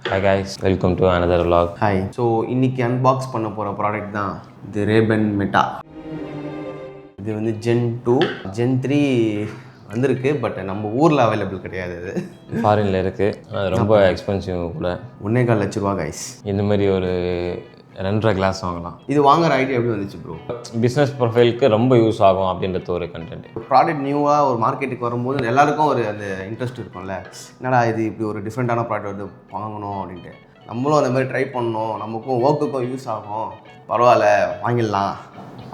Hi guys, welcome to another vlog. Hi. So இன்றைக்கி unbox பண்ண போகிற ப்ராடக்ட் தான் இது ரேபன் மெட்டா. இது வந்து ஜென் 2 ஜென் 3 வந்திருக்கு. பட் நம்ம ஊரில் அவைலபிள் கிடையாது. இது ஃபாரினில் இருக்குது. அது ரொம்ப எக்ஸ்பென்சிவ் கூட. 1.25 லட்ச ரூபா கைஸ். இந்த மாதிரி ஒரு 2.5 கிளாஸ் வாங்கலாம். இது வாங்குற ஐடியா எப்படி வந்துச்சு ப்ரோ? பிஸ்னஸ் ப்ரொஃபைலுக்கு ரொம்ப யூஸ் ஆகும் அப்படின்றது ஒரு கண்டென்ட். ப்ராடக்ட் நியூவாக ஒரு மார்க்கெட்டுக்கு வரும்போது எல்லாருக்கும் ஒரு அந்த இன்ட்ரெஸ்ட் இருக்கும்ல, என்னடா இது இப்படி ஒரு டிஃப்ரெண்ட்டான ப்ராடக்ட் வந்து வாங்கணும் அப்படின்ட்டு. நம்மளும் அந்த மாதிரி ட்ரை பண்ணணும், நமக்கும் ஒர்க்குக்கும் யூஸ் ஆகும், பரவாயில்ல வாங்கிடலாம்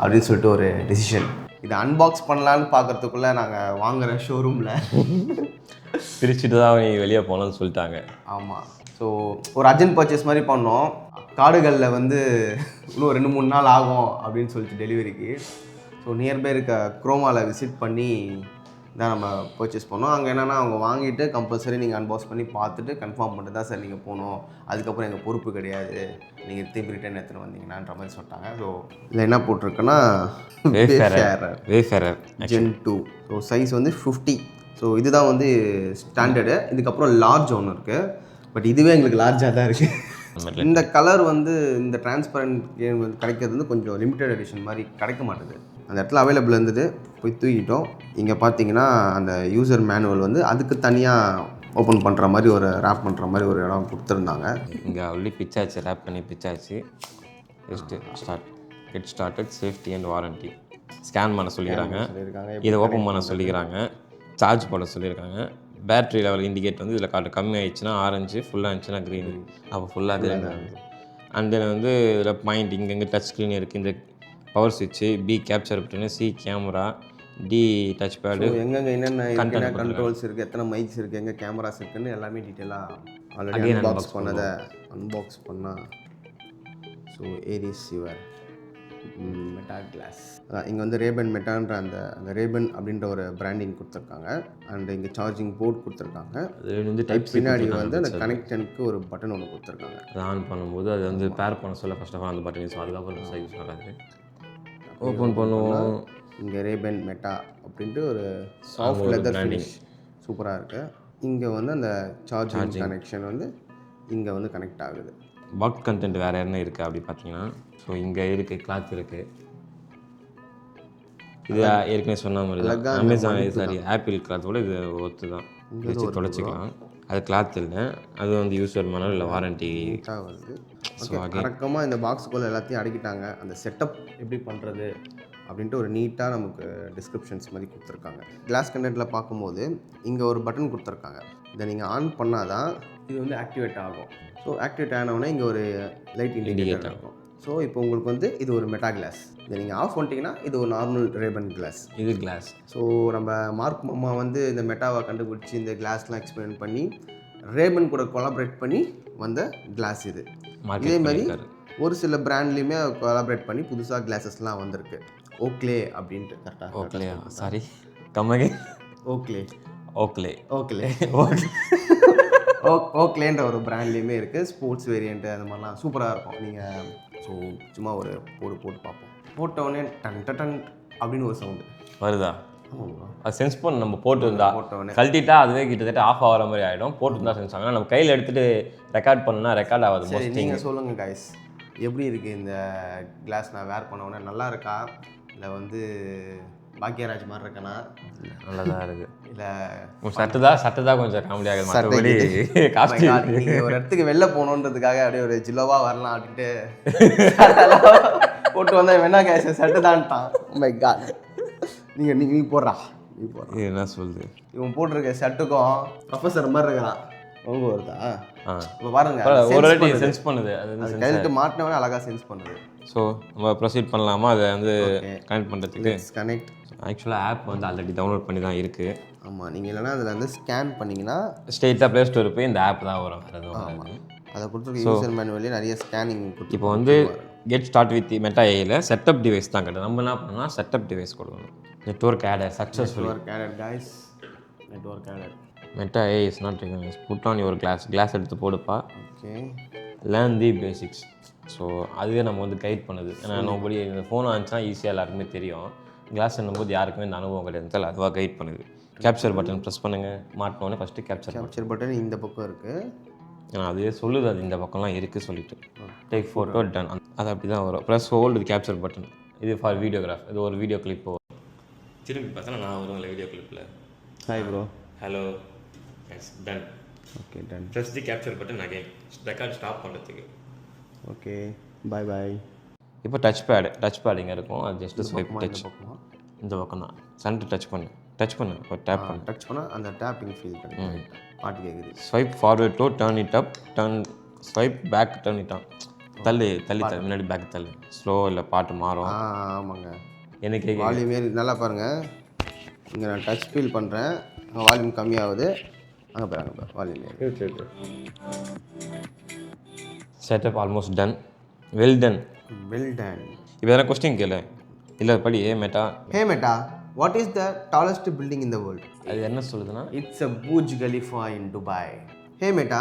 அப்படின்னு சொல்லிட்டு ஒரு டெசிஷன். இதை அன்பாக்ஸ் பண்ணலான்னு பார்க்குறதுக்குள்ளே நாங்கள் வாங்குகிற ஷோரூமில் பிரிச்சுட்டு தான் நீ வெளியே போகணும்னு சொல்லிட்டாங்க. ஆமாம். ஸோ ஒரு அர்ஜென்ட் பர்ச்சேஸ் மாதிரி பண்ணோம். காடுகளில் வந்து இன்னும் 2-3 நாள் ஆகும் அப்படின்னு சொல்லிட்டு டெலிவரிக்கு. ஸோ நியர்பை இருக்க குரோமாவில் விசிட் பண்ணி தான் நம்ம பர்ச்சேஸ் பண்ணோம். அங்கே என்னென்னா அவங்க வாங்கிட்டு கம்பல்சரி நீங்கள் அன்பாக்ஸ் பண்ணி பார்த்துட்டு கன்ஃபார்ம் பண்ணிட்டு தான் சார் நீங்கள் போகணும், அதுக்கப்புறம் எங்கள் பொறுப்பு கிடையாது, நீங்கள் திருப்பி ரிட்டர்ன் எடுத்துகிட்டு வந்தீங்கன்னான்ற மாதிரி சொல்லிட்டாங்க. ஸோ இதில் என்ன போட்டிருக்குன்னா வேஃபேரர் ஜென் 2. ஸோ சைஸ் வந்து 50. ஸோ இதுதான் வந்து ஸ்டாண்டர்டு. இதுக்கப்புறம் லார்ஜ் ஒன்று இருக்குது. பட் இதுவே எங்களுக்கு லார்ஜாக தான் இருக்குது. இந்த கலர் வந்து இந்த டிரான்ஸ்பரண்ட் கேம் வந்து கிடைக்கிறது வந்து கொஞ்சம் லிமிட்டட் எடிஷன் மாதிரி கிடைக்க மாட்டேது. அந்த இடத்துல அவைலபிள் இருந்தது, போய் தூக்கிட்டோம். இங்கே பார்த்தீங்கன்னா அந்த யூசர் மேனுவல் வந்து அதுக்கு தனியாக ஓப்பன் பண்ணுற மாதிரி ஒரு ரேப் பண்ணுற மாதிரி ஒரு இடம் கொடுத்துருந்தாங்க. இங்கே ஆல்ரெடி பிச்சாச்சு, ரேப் பண்ணி பிச்சாச்சு. Just get started safety and warranty. Scan பண்ண சொல்லிக்கிறாங்க, இதை ஓப்பன் பண்ண சொல்லிக்கிறாங்க, சார்ஜ் போட சொல்லியிருக்காங்க. பேட்ரி லெவல் இண்டிகேட் வந்து இதில் காட்டு கம்மி ஆயிடுச்சுன்னா ஆரஞ்சு, ஃபுல்லாக இருந்துச்சுன்னா க்ரீன். அப்போ ஃபுல்லாக க்ரீன் ஆகுது. அண்ட் தென் வந்து இதில் பாயிண்ட் இங்கங்கே டச் ஸ்க்ரீன் இருக்குது, இந்த பவர் சுவிட்சு, B capture button, C camera, D touch pad, எங்கெங்கே என்னென்ன கண்ட்ரோல்ஸ் இருக்குது, எத்தனை மைக்ஸ் இருக்குது, எங்கே கேமராஸ் இருக்குதுன்னு எல்லாமே டீட்டெயிலாக ஆல்ரெடி அன்பாக்ஸ் பண்ணதை அன்பாக்ஸ் பண்ணால். So here's your Meta glass. இங்கே வந்து ரேபன் மெட்டான்ற அந்த ரேபன் அப்படின்ற ஒரு பிராண்டிங் கொடுத்துருக்காங்க. அண்ட் இங்கே சார்ஜிங் போர்ட் கொடுத்துருக்காங்க. அது வந்து டைப் பின்னாடி வந்து அந்த கனெக்டனுக்கு ஒரு பட்டன் ஒன்று கொடுத்துருக்காங்க. அதை ஆன் பண்ணும்போது அது வந்து பேர் பண்ண சொல்ல ஃபர்ஸ்ட் ஆஃப் ஆல் அந்த பட்டன் யூஸ், அதுக்கப்புறம் யூஸ் ஆகாது. ஓப்பன் பண்ணுவோம். இங்கே ரேபன் மெட்டா அப்படின்ட்டு ஒரு சாஃப்ட் லெதர் ஃபினிஷ் சூப்பராக இருக்குது. இங்கே வந்து அந்த சார்ஜிங் கனெக்ஷன் வந்து இங்கே வந்து கனெக்ட் ஆகுது. பாக்ஸ் கண்டென்ட் வேறு என்ன இருக்குது அப்படி பார்த்தீங்கன்னா, ஸோ இங்கே இருக்குது, கிளாத் இருக்குது. இது ஏற்கனவே சொன்ன மாதிரி தான் அமேசான் ஆப்பிள் கிளாத்தோட இது ஒத்து தான், வச்சு தொலைச்சிக்கலாம். அது கிளாத் இல்லை, அது வந்து யூசர் மேனுவல் இல்லை வாரண்ட்டி வருது. வழக்கமாக இந்த பாக்ஸுக்குள்ளே எல்லாத்தையும் அடக்கிட்டாங்க. அந்த செட்டப் எப்படி பண்ணுறது அப்படின்ட்டு ஒரு நீட்டாக நமக்கு டிஸ்கிரிப்ஷன்ஸ் மாதிரி கொடுத்துருக்காங்க. கிளாஸ் கண்டென்ட்டில் பார்க்கும்போது இங்கே ஒரு பட்டன் கொடுத்துருக்காங்க. இதை நீங்கள் ஆன் பண்ணால் தான் இது வந்து ஆக்டிவேட் ஆகும். ஸோ ஆக்டிவேட் ஆனவுடனே இங்கே ஒரு லைட் இண்டிகேட்டர் இருக்கும். ஸோ இப்போ உங்களுக்கு வந்து இது ஒரு மெட்டா கிளாஸ். இதை நீங்கள் ஆஃப் பண்ணிட்டீங்கன்னா இது ஒரு நார்மல் ரேபன் கிளாஸ். இது கிளாஸ். ஸோ நம்ம மார்க் மாமா வந்து இந்த மெட்டாவை கண்டுபிடிச்சி இந்த கிளாஸ்லாம் எக்ஸ்பிளைன் பண்ணி ரேபன் கூட கொலாபரேட் பண்ணி வந்த கிளாஸ் இது. இதே மாதிரி ஒரு சில பிராண்ட்லேயுமே கொலாபரேட் பண்ணி புதுசாக கிளாஸஸ்லாம் வந்திருக்கு. ஓக்லே அப்படின்ட்டு. கரெக்டாக ஓக்லே, சாரி கம்மகே, ஓக்லே ஓக்லே ஓக்லே ஓக்லேன்ற ஒரு பிராண்ட்லேயுமே இருக்குது. ஸ்போர்ட்ஸ் வேரியண்ட்டு அந்த மாதிரிலாம் சூப்பராக இருக்கும். நீங்கள் ஸோ சும்மா ஒரு போட்டு பார்ப்போம். போட்டவுடனே டன் டன் அப்படின்னு ஒரு சவுண்டு வருதா? அது சென்ஸ் பண்ண நம்ம போட்டுருந்தா, கழட்டிட்டா அதுவே கிட்டத்தட்ட ஆஃப் ஆகிற மாதிரி ஆகிடும். போட்டுருந்தா சென்ஸ் ஆகும். நம்ம கையில் எடுத்துகிட்டு ரெக்கார்ட் பண்ணணும்னா ரெக்கார்ட் ஆகாது. சரி, நீங்கள் சொல்லுங்கள் கைஸ், எப்படி இருக்குது இந்த கிளாஸ்? நான் வேர் பண்ண உடனே நல்லா இருக்கா, இல்லை வந்து பாக்கியராஜ் மாதிரி இருக்கனா? நல்லா தான் இருக்குது. இல்லை சட்டு தான் கொஞ்சம் காமெடி ஆகுது. மற்றபடி காஸ்டியூம் நீங்கள் ஒரு இடத்துக்கு வெளில போகணுன்றதுக்காக அப்படியே ஒரு ஜில்லோவாக வரலாம் அப்படின்ட்டு போட்டு வந்தால் வேணா கேஸ் சட்டு தான்ட்டான். மை காட், நீ போடுறா, நீ போடுற. என்ன சொல்லுது? இவன் போட்டிருக்க ஷர்ட்டுக்கும் ப்ரொஃபஸர் மாதிரி இருக்கிறான். ரொம்ப வருதா? இப்போ பாருங்க, ஒரு சென்ஸ் பண்ணுது. அது கையிட்டு மாட்டினவனே அழகாக சென்ஸ் பண்ணுது. ஸோ நம்ம ப்ரொசீட் பண்ணலாமா? அதை வந்து கனெக்ட் பண்ணுறதுக்கு கனெக்ட். ஆக்சுவலாக ஆப் வந்து ஆல்ரெடி டவுன்லோட் பண்ணி தான் இருக்குது. ஆமாம், நீங்கள் இல்லைனா அதில் வந்து ஸ்கேன் பண்ணிங்கன்னா ஸ்ட்ரெயிட்டாக ப்ளே ஸ்டோர் போய் இந்த ஆப் தான் வரும். அதை கொடுத்துருக்க யூசர் மேனுவலே நிறைய ஸ்கேனிங் கொடுத்து. இப்போ வந்து கெட் ஸ்டார்ட் வித் மெட்டா ஏஐயில் செட்டப் டிவைஸ் தான் கிடையாது. நம்ம என்ன பண்ணலாம், செட்டப் டிவைஸ் கொடுக்கணும். Network order successful. Network order. Meta AI is not recognise. Put on your glass எடுத்து போடுப்பா. Okay. Learn the basics. So அதுவே நம்ம வந்து கைட் பண்ணுது. ஏன்னா நோபடி இந்த ஃபோன் ஆனிச்சுன்னா ஈஸியாக எல்லாருக்குமே தெரியும். கிளாஸ் என்னும்போது யாருக்குமே இந்த அனுபவம் கிடையாது. அதுவாக கைட் பண்ணுது. கேப்சர் பட்டன் ப்ரெஸ் பண்ணுங்கள். மாட்டினோடனே ஃபஸ்ட்டு கேப்சர் பட்டன் இந்த பக்கம் இருக்குது. ஏன்னா அதுவே சொல்லுது அது இந்த பக்கம்லாம் இருக்குது சொல்லிட்டு. டேக் ஃபோட்டோ டன் அது அப்படி தான் வரும். ப்ளஸ் ஹோல்டு கேப்சர் பட்டன் இது ஃபார் வீடியோகிராஃப். இது ஒரு வீடியோ கிளிப் வரும். திரும்பி பார்த்தா நான் வருவேன் வீடியோ கிளிப்பில். Hi bro. Hello yes done. Okay done. Press the capture button again record stop பண்ணுறதுக்கு. Okay bye bye. இப்போ டச் பேட் இங்கே இருக்கும். அது ஜஸ்ட் ஸ்வைப் டச். இந்த பக்கம் தான் சென்டர் டச் பண்ணு ஒரு டேப் பண்ணு. டச் பண்ணால் அந்த டேப்பிங் ஃபீல் பண்ணி பாட்டு கேட்குது. Swipe forward to turn it up, swipe back turn it on. தள்ளு முன்னாடி பேக் தள்ளு. ஸ்லோ இல்லை பாட்டு மாறும். ஆமாங்க. எனக்கு வால்யூம் ஏறி நல்லா பாருங்கள். இங்கே நான் டச் ஃபீல் பண்ணுறேன், அங்கே வால்யூம் கம்மியாகுது. அங்கே பாருங்க வால்யூம் ஏறி. Setup almost done. Well done. இப்போ எதனா கொஸ்டின் கேளு. இல்லை படி. Hey Meta what is the tallest building in the world? அது என்ன சொல்லுதுன்னா it's a Burj Khalifa in Dubai. Hey Meta,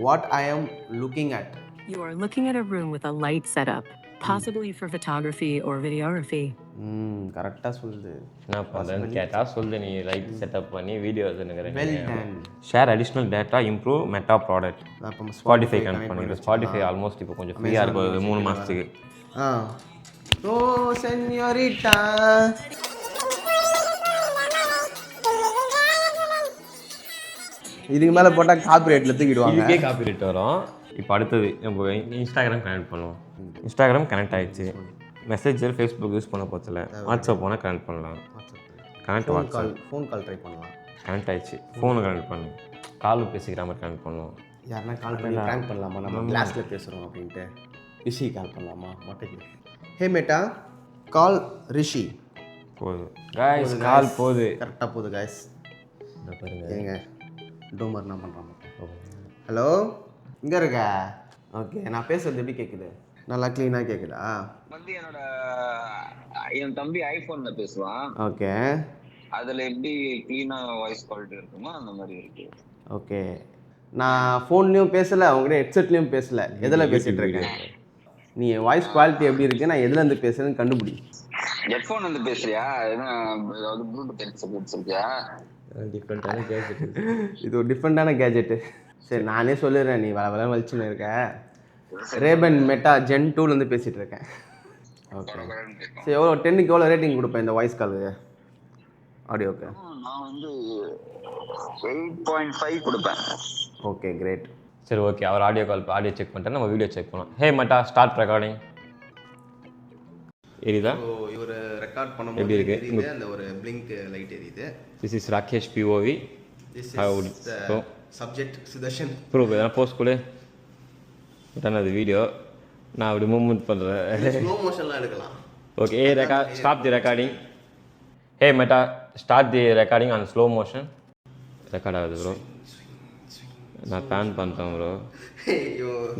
what I am looking at? You are looking at a room with a light setup, possibly for photography or videography. கரெக்டாக சொல்லுது. நான் பண்ணுறேன்னு கேட்டால் சொல்லு. நீ லைட் செட்டப் பண்ணி வீடியோ எடுத்துக்கிறேன். Well done. Share additional data improve meta product. Spotify connect பண்ணிடுறேன். ஸ்பாட்டிஃபை ஆல்மோஸ்ட் இப்போ கொஞ்சம் ஃப்ரீயாக இருக்கும் 3 மாதத்துக்கு. ஓ சென்யோரிட்டா. இதுக்கு மேலே போட்டால் காப்பிரைட்டில் தூக்கிடுவாங்க. இதுக்கே காப்பிரைட் வரும். இப்போ அடுத்தது நம்ம இன்ஸ்டாகிராம் கனெக்ட் பண்ணுவோம். இன்ஸ்டாகிராம் கனெக்ட் ஆகிடுச்சு. மெசேஜர் ஃபேஸ்புக் யூஸ் பண்ண போதில்ல. வாட்ஸ்அப் போனால் கனெக்ட் பண்ணலாம். கனெக்ட் ஃபோன் கால் ட்ரை பண்ணலாம். கனெக்ட் ஆகிடுச்சு. ஃபோனை கனெக்ட் பண்ணு. கால் பேசிக்கிற மாதிரி கனெக்ட் பண்ணுவோம். யாருன்னா கால் பண்ணி ப்ராங்க் பண்ணலாமா? நம்ம கிளாஸில் பேசுகிறோம் அப்படின்ட்டு ரிஷி கால் பண்ணலாமா? மட்டைக்கு. ஹே மெட்டா, கால் ரிஷி. போகுது காய்ஸ், கால் போகுது. கரெக்டாக போகுது காய்ஸ். பாருங்க ஏங்க டோமர் என்ன பண்ணுறாங்க? ஹலோ, இங்கே இருக்க? ஓகே, நான் பேசுறது எப்படி கேட்குது? நல்லா க்ளீனாக கேட்குதா? வந்து என் தம்பி ஐஃபோன்ல பேசுவான். ஓகே, அதில் எப்படி க்ளீனாக வாய்ஸ் குவாலிட்டி இருக்குமோ அந்த மாதிரி இருக்கு. ஓகே, நான் ஃபோன்லேயும் பேசலை, அவங்ககிட்ட ஹெட்செட்லேயும் பேசலை. எதில் பேசிகிட்டு இருக்கேன்? நீ வாய்ஸ் குவாலிட்டி எப்படி இருக்கு, நான் எதுலேருந்து பேசுகிறேன்னு கண்டுபிடி. ஹெட்ஃபோன் வந்து பேசுறியா? ஏதாவது ப்ளூடூத் ஹெட்செட் வச்சிருக்கியா? டிஃப்ரெண்ட்டான கேஜெட். இது ஒரு டிஃப்ரெண்ட்டான கேஜெட்டு. சரி, நானே சொல்லிடுறேன். நீ வள வலிச்சுன்னு இருக்க. ரேபன் மெட்டா ஜென் 2லேருந்து பேசிகிட்டு இருக்கேன். ஓகே, சரி, எவ்வளோ 10க்கு எவ்வளோ ரேட்டிங் கொடுப்பேன் இந்த வாய்ஸ் காலுக்கு, ஆடியோக்கு? நான் வந்து 8.5 கொடுப்பேன். Okay, great. சரி, ஓகே. அவர் ஆடியோ செக் பண்ணிட்டு நம்ம வீடியோ செக் பண்ணலாம். Hey Meta, start recording. எரியுதா? இவர் ரெக்கார்ட் பண்ணும்போது எப்படி இருக்கு? அந்த ஒரு பிளிங்க் லைட் எரியுது. This is Rakesh POV. Subject Sudarshan. Proof எதனா போஸ்ட் கொடு. பட் அது வீடியோ நான் அப்படி மூவ்மெண்ட் பண்ணுறேன். ஸ்லோ மோஷன்லாம் எடுக்கலாம். Okay, stop the recording. Hey Meta, start the recording on slow motion. Record ஆகுது ப்ரோ. நான் பேன் பண்ணுறேன் bro.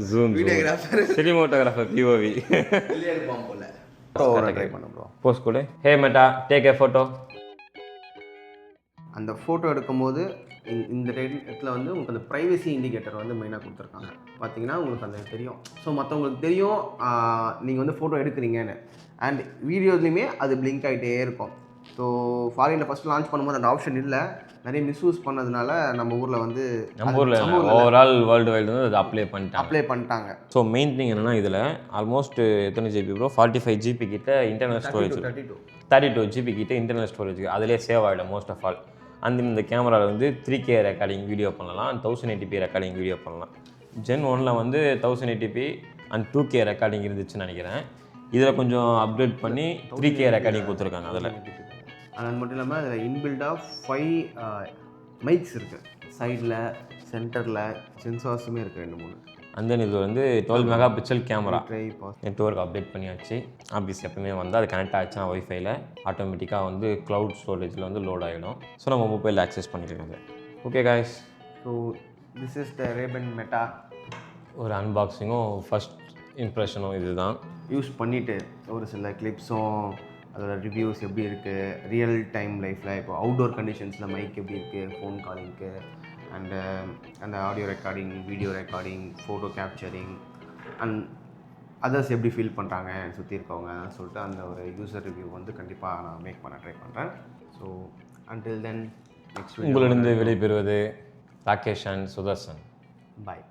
Zoom cinematographer POV. Try பண்ண ப்ரோ. போஸ்ட் கொடு. ஹே மெட்டா, டேக் ஏ ஃபோட்டோ. அந்த ஃபோட்டோ எடுக்கும்போது இந்த இடத்துல வந்து உங்களுக்கு அந்த ப்ரைவசி இண்டிகேட்டர் வந்து மெயினாக கொடுத்துருக்காங்க. பார்த்தீங்கன்னா உங்களுக்கு அந்த தெரியும். ஸோ மற்றவங்களுக்கு தெரியும் நீங்கள் வந்து ஃபோட்டோ எடுக்கிறீங்கன்னு. அண்ட் வீடியோஸ்லையுமே அது பிளிங்க் ஆகிட்டே இருக்கும். ஸோ ஃபாரினில் ஃபஸ்ட் லான்ச் பண்ணும்போது அந்த ஆப்ஷன் இல்லை. நிறைய மிஸ்யூஸ் பண்ணதுனால நம்ம ஊரில் வந்து ஓவரால் வேர்ல்டு வைடு வந்து அது அப்ளை பண்ணிட்டாங்க. ஸோ மெயின் திங் என்னென்னா இதில் ஆல்மோஸ்ட் எத்தனை GB ப்ரோ? 45 GB கிட்ட இன்டர்னல் ஸ்டோரேஜ். 32 GB கிட்ட இன்டர்னல் ஸ்டோரேஜ் அதிலே சேவ் ஆகிடும் மோஸ்ட் ஆஃப் ஆல். அந்த இந்த கேமராவில் வந்து 3K ரெக்கார்டிங் வீடியோ பண்ணலாம், 1080p ரெக்கார்டிங் வீடியோ பண்ணலாம். ஜென் 1ல் வந்து 1080p அண்ட் 2K ரெக்கார்டிங் இருந்துச்சுன்னு நினைக்கிறேன். இதில் கொஞ்சம் அப்டேட் பண்ணி 3K ரெக்கார்டிங் கொடுத்துருக்காங்க. அதில் அது மட்டும் இல்லாமல் அதில் இன்பில்டாக 5 மைக்ஸ் இருக்குது. சைடில், சென்டரில் சென்சார்ஸுமே இருக்குது 2-3. அண்ட் தென் இது வந்து 12 மெகாபிக்சல் கேமரா. நெட்வொர்க் அப்டேட் பண்ணியாச்சு. ஆப்வியஸ் எப்பவுமே வந்து அது கனெக்ட் ஆச்சுன்னா ஒய்ஃபைல ஆட்டோமேட்டிக்காக வந்து க்ளவுட் ஸ்டோரேஜில் வந்து லோட் ஆகிடும். ஸோ நம்ம மொபைலில் ஆக்சஸ் பண்ணிக்கலாம். Okay guys, so this is the Ray-Ban Meta. ஒரு அன்பாக்சிங்கும் ஃபஸ்ட் இம்ப்ரெஷனும் இது தான். யூஸ் பண்ணிவிட்டு ஒரு சில கிளிப்ஸும் அதோட ரிவ்யூஸ் எப்படி இருக்குது, ரியல் டைம் லைஃப்பில் இப்போ அவுட்டோர் கண்டிஷன்ஸில் மைக் எப்படி இருக்குது, ஃபோன் காலிங்க்கு, அண்டு அந்த audio recording, video recording, photo capturing and others எப்படி ஃபீல் பண்ணுறாங்க சுற்றி இருக்கவங்க சொல்லிட்டு அந்த ஒரு யூசர் ரிவ்யூ வந்து கண்டிப்பாக நான் மேக் பண்ண ட்ரை பண்ணுறேன். ஸோ அன்டில் தென் நெக்ஸ்ட் உங்களிடம் விடைபெறுவது ராகேஷ் அண்ட் சுதர்சன். பாய்.